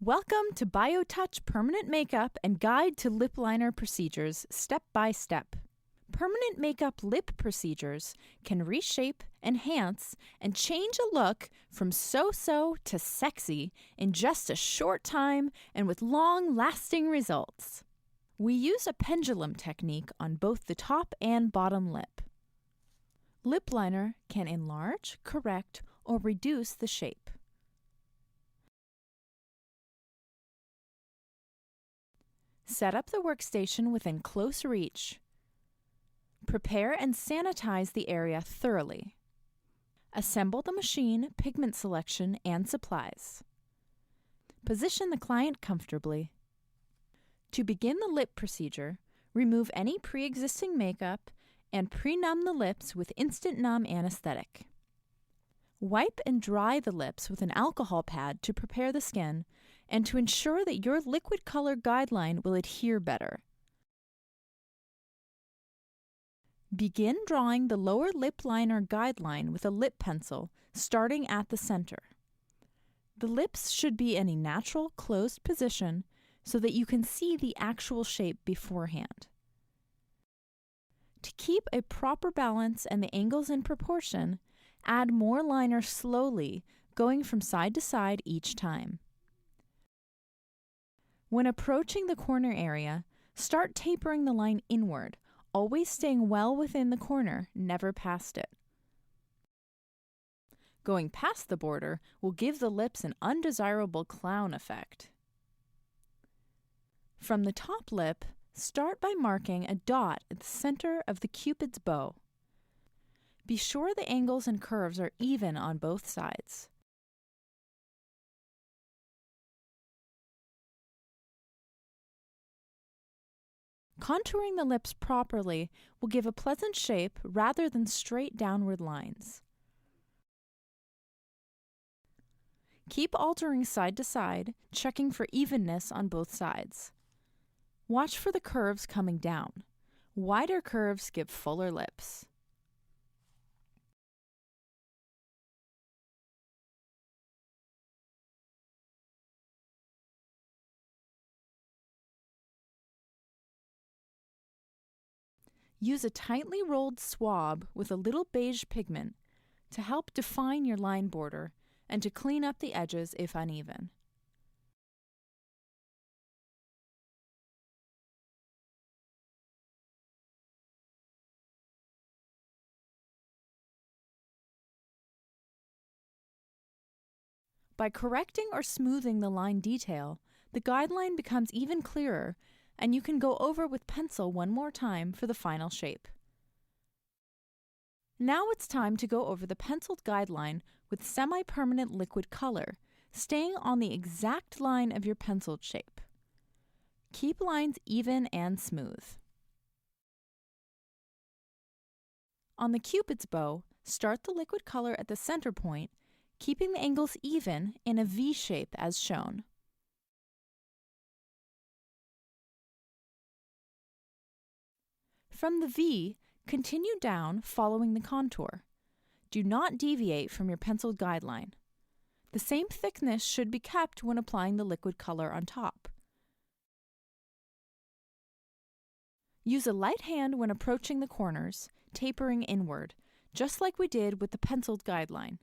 Welcome to Biotouch Permanent Makeup and Guide to Lip Liner Procedures Step by Step. Permanent makeup lip procedures can reshape, enhance, and change a look from so-so to sexy in just a short time and with long-lasting results. We use a pendulum technique on both the top and bottom lip. Lip liner can enlarge, correct, or reduce the shape. Set up the workstation within close reach. Prepare and sanitize the area thoroughly. Assemble the machine, pigment selection, and supplies. Position the client comfortably. To begin the lip procedure, remove any pre-existing makeup and pre-numb the lips with instant numb anesthetic. Wipe and dry the lips with an alcohol pad to prepare the skin and to ensure that your liquid color guideline will adhere better. Begin drawing the lower lip liner guideline with a lip pencil, starting at the center. The lips should be in a natural, closed position so that you can see the actual shape beforehand. To keep a proper balance and the angles in proportion, add more liner slowly, going from side to side each time. When approaching the corner area, start tapering the line inward, always staying well within the corner, never past it. Going past the border will give the lips an undesirable clown effect. From the top lip, start by marking a dot at the center of the Cupid's bow. Be sure the angles and curves are even on both sides. Contouring the lips properly will give a pleasant shape rather than straight downward lines. Keep altering side to side, checking for evenness on both sides. Watch for the curves coming down. Wider curves give fuller lips. Use a tightly rolled swab with a little beige pigment to help define your line border and to clean up the edges if uneven. By correcting or smoothing the line detail, the guideline becomes even clearer, and you can go over with pencil one more time for the final shape. Now it's time to go over the penciled guideline with semi-permanent liquid color, staying on the exact line of your penciled shape. Keep lines even and smooth. On the Cupid's bow, start the liquid color at the center point, keeping the angles even in a V shape as shown. From the V, continue down following the contour. Do not deviate from your penciled guideline. The same thickness should be kept when applying the liquid color on top. Use a light hand when approaching the corners, tapering inward, just like we did with the penciled guideline.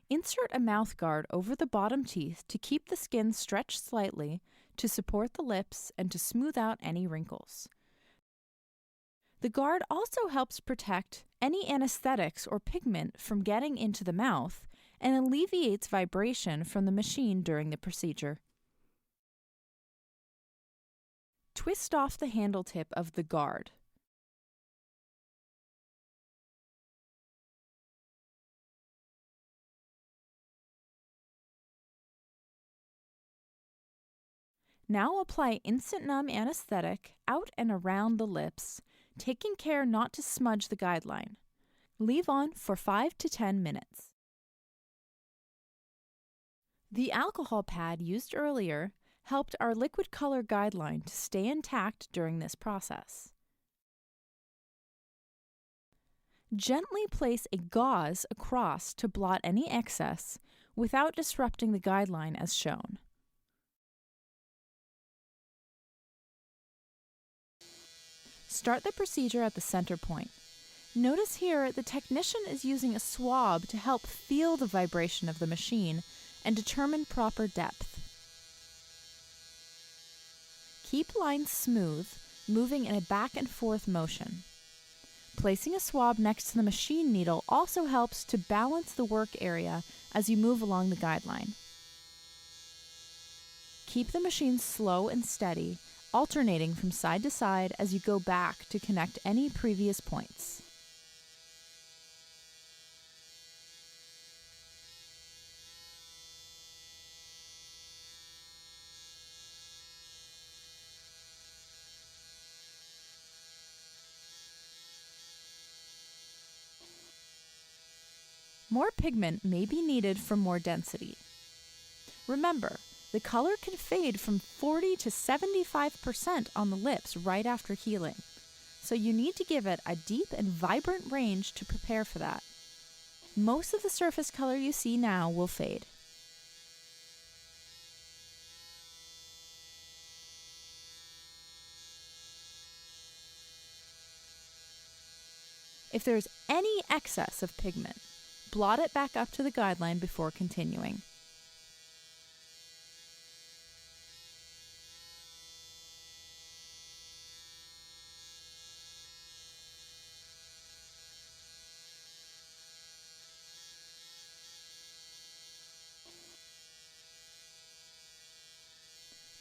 Insert a mouth guard over the bottom teeth to keep the skin stretched slightly, to support the lips and to smooth out any wrinkles. The guard also helps protect any anesthetics or pigment from getting into the mouth and alleviates vibration from the machine during the procedure. Twist off the handle tip of the guard. Now apply instant numb anesthetic out and around the lips, taking care not to smudge the guideline. Leave on for 5 to 10 minutes. The alcohol pad used earlier helped our liquid color guideline to stay intact during this process. Gently place a gauze across to blot any excess without disrupting the guideline as shown. Start the procedure at the center point. Notice here the technician is using a swab to help feel the vibration of the machine and determine proper depth. Keep lines smooth, moving in a back and forth motion. Placing a swab next to the machine needle also helps to balance the work area as you move along the guideline. Keep the machine slow and steady, alternating from side to side as you go back to connect any previous points. More pigment may be needed for more density. Remember, the color can fade from 40 to 75% on the lips right after healing, so you need to give it a deep and vibrant range to prepare for that. Most of the surface color you see now will fade. If there is any excess of pigment, blot it back up to the guideline before continuing.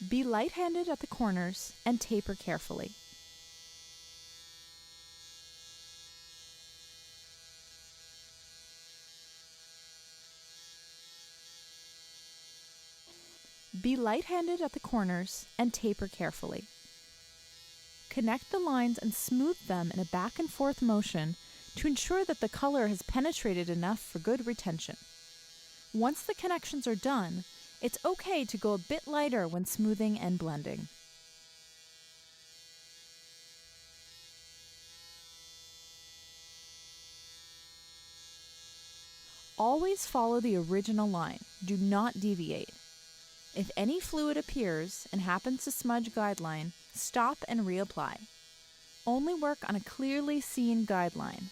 Be light-handed at the corners and taper carefully. Be light-handed at the corners and taper carefully. Connect the lines and smooth them in a back and forth motion to ensure that the color has penetrated enough for good retention. Once the connections are done, it's okay to go a bit lighter when smoothing and blending. Always follow the original line. Do not deviate. If any fluid appears and happens to smudge guideline, stop and reapply. Only work on a clearly seen guideline.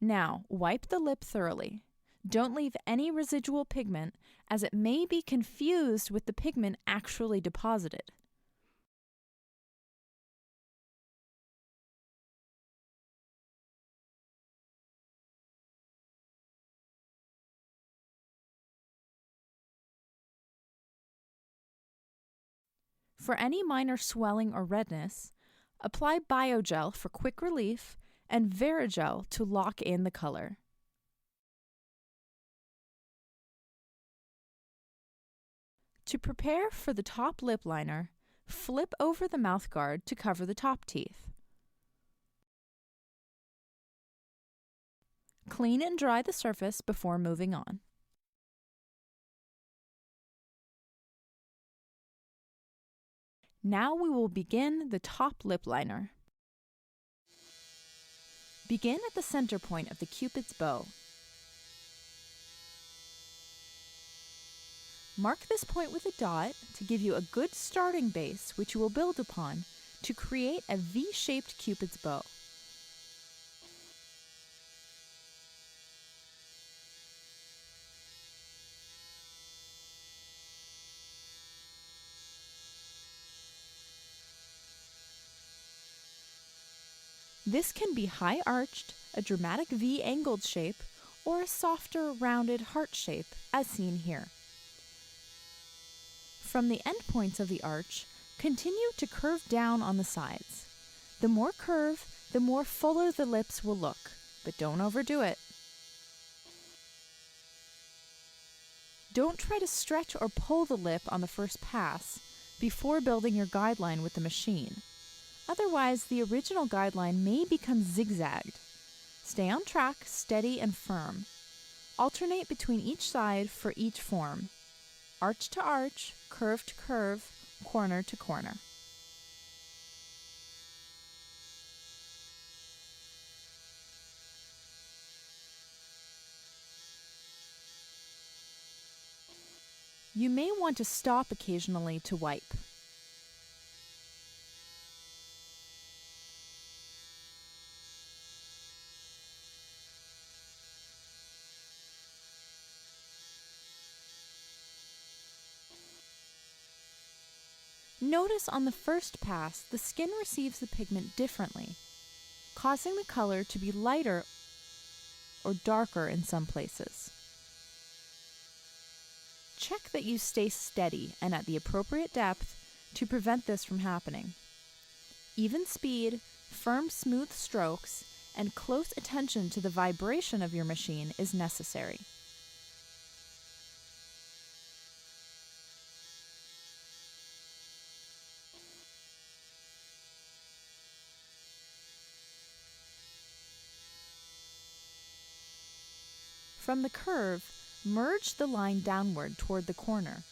Now, wipe the lip thoroughly. Don't leave any residual pigment, as it may be confused with the pigment actually deposited. For any minor swelling or redness, apply Biogel for quick relief and Verigel to lock in the color. To prepare for the top lip liner, flip over the mouth guard to cover the top teeth. Clean and dry the surface before moving on. Now we will begin the top lip liner. Begin at the center point of the Cupid's bow. Mark this point with a dot to give you a good starting base which you will build upon to create a V-shaped Cupid's bow. This can be high-arched, a dramatic V-angled shape, or a softer, rounded heart shape, as seen here. From the endpoints of the arch, continue to curve down on the sides. The more curve, the more fuller the lips will look, but don't overdo it. Don't try to stretch or pull the lip on the first pass before building your guideline with the machine. Otherwise, the original guideline may become zigzagged. Stay on track, steady and firm. Alternate between each side for each form. Arch to arch, curve to curve, corner to corner. You may want to stop occasionally to wipe. Notice on the first pass, the skin receives the pigment differently, causing the color to be lighter or darker in some places. Check that you stay steady and at the appropriate depth to prevent this from happening. Even speed, firm, smooth strokes, and close attention to the vibration of your machine is necessary. From the curve, merge the line downward toward the corner.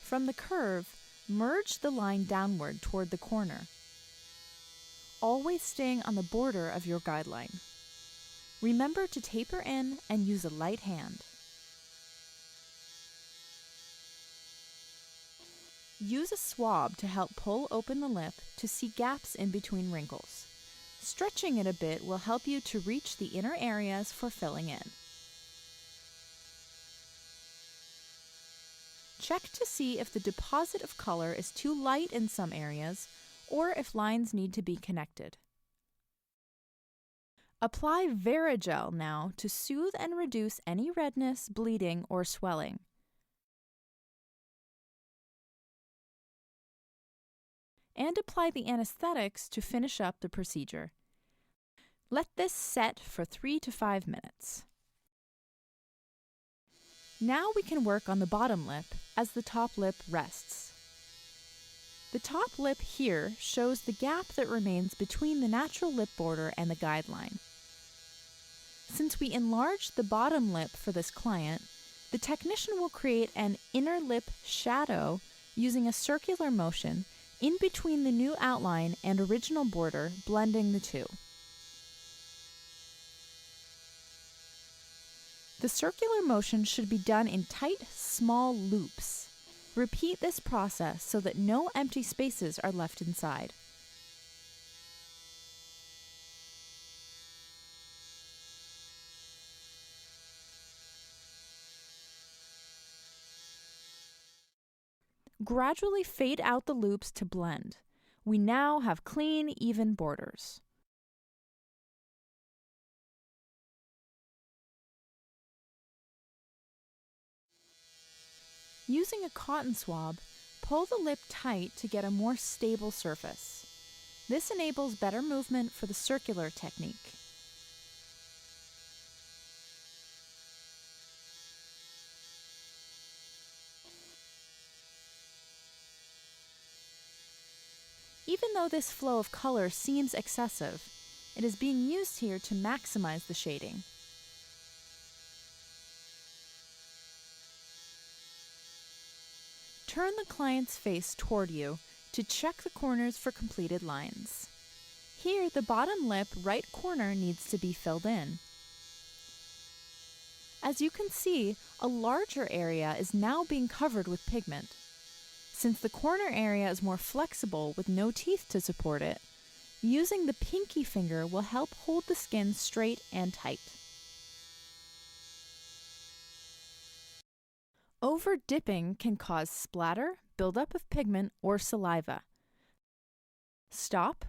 From the curve, merge the line downward toward the corner, always staying on the border of your guideline. Remember to taper in and use a light hand. Use a swab to help pull open the lip to see gaps in between wrinkles. Stretching it a bit will help you to reach the inner areas for filling in. Check to see if the deposit of color is too light in some areas or if lines need to be connected. Apply Verigel now to soothe and reduce any redness, bleeding, or swelling. And apply the anesthetics to finish up the procedure. Let this set for 3 to 5 minutes. Now we can work on the bottom lip as the top lip rests. The top lip here shows the gap that remains between the natural lip border and the guideline. Since we enlarged the bottom lip for this client, the technician will create an inner lip shadow using a circular motion in between the new outline and original border, blending the two. The circular motion should be done in tight, small loops. Repeat this process so that no empty spaces are left inside. Gradually fade out the loops to blend. We now have clean, even borders. Using a cotton swab, pull the lip tight to get a more stable surface. This enables better movement for the circular technique. Even though this flow of color seems excessive, it is being used here to maximize the shading. Turn the client's face toward you to check the corners for completed lines. Here, the bottom lip right corner needs to be filled in. As you can see, a larger area is now being covered with pigment. Since the corner area is more flexible with no teeth to support it, using the pinky finger will help hold the skin straight and tight. Over-dipping can cause splatter, buildup of pigment, or saliva. Stop,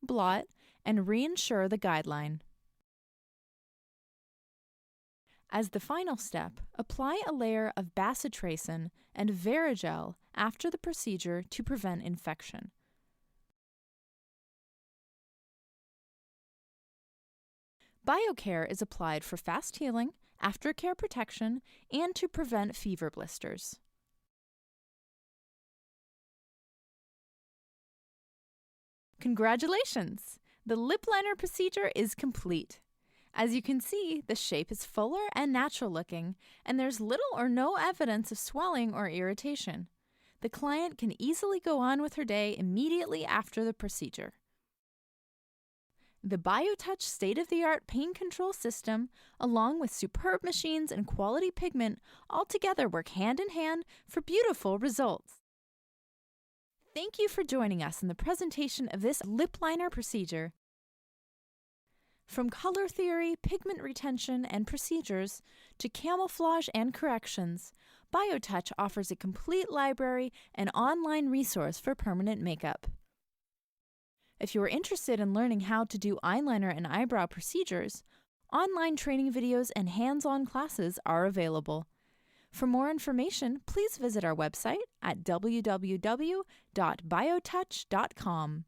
blot, and reinsure the guideline. As the final step, apply a layer of bacitracin and Verigel after the procedure to prevent infection. Biocare is applied for fast healing, aftercare protection, and to prevent fever blisters. Congratulations! The lip liner procedure is complete. As you can see, the shape is fuller and natural looking, and there's little or no evidence of swelling or irritation. The client can easily go on with her day immediately after the procedure. The Biotouch state-of-the-art pain control system, along with superb machines and quality pigment, altogether work hand in hand for beautiful results. Thank you for joining us in the presentation of this lip liner procedure. From color theory, pigment retention, and procedures to camouflage and corrections, Biotouch offers a complete library and online resource for permanent makeup. If you are interested in learning how to do eyeliner and eyebrow procedures, online training videos and hands-on classes are available. For more information, please visit our website at www.biotouch.com.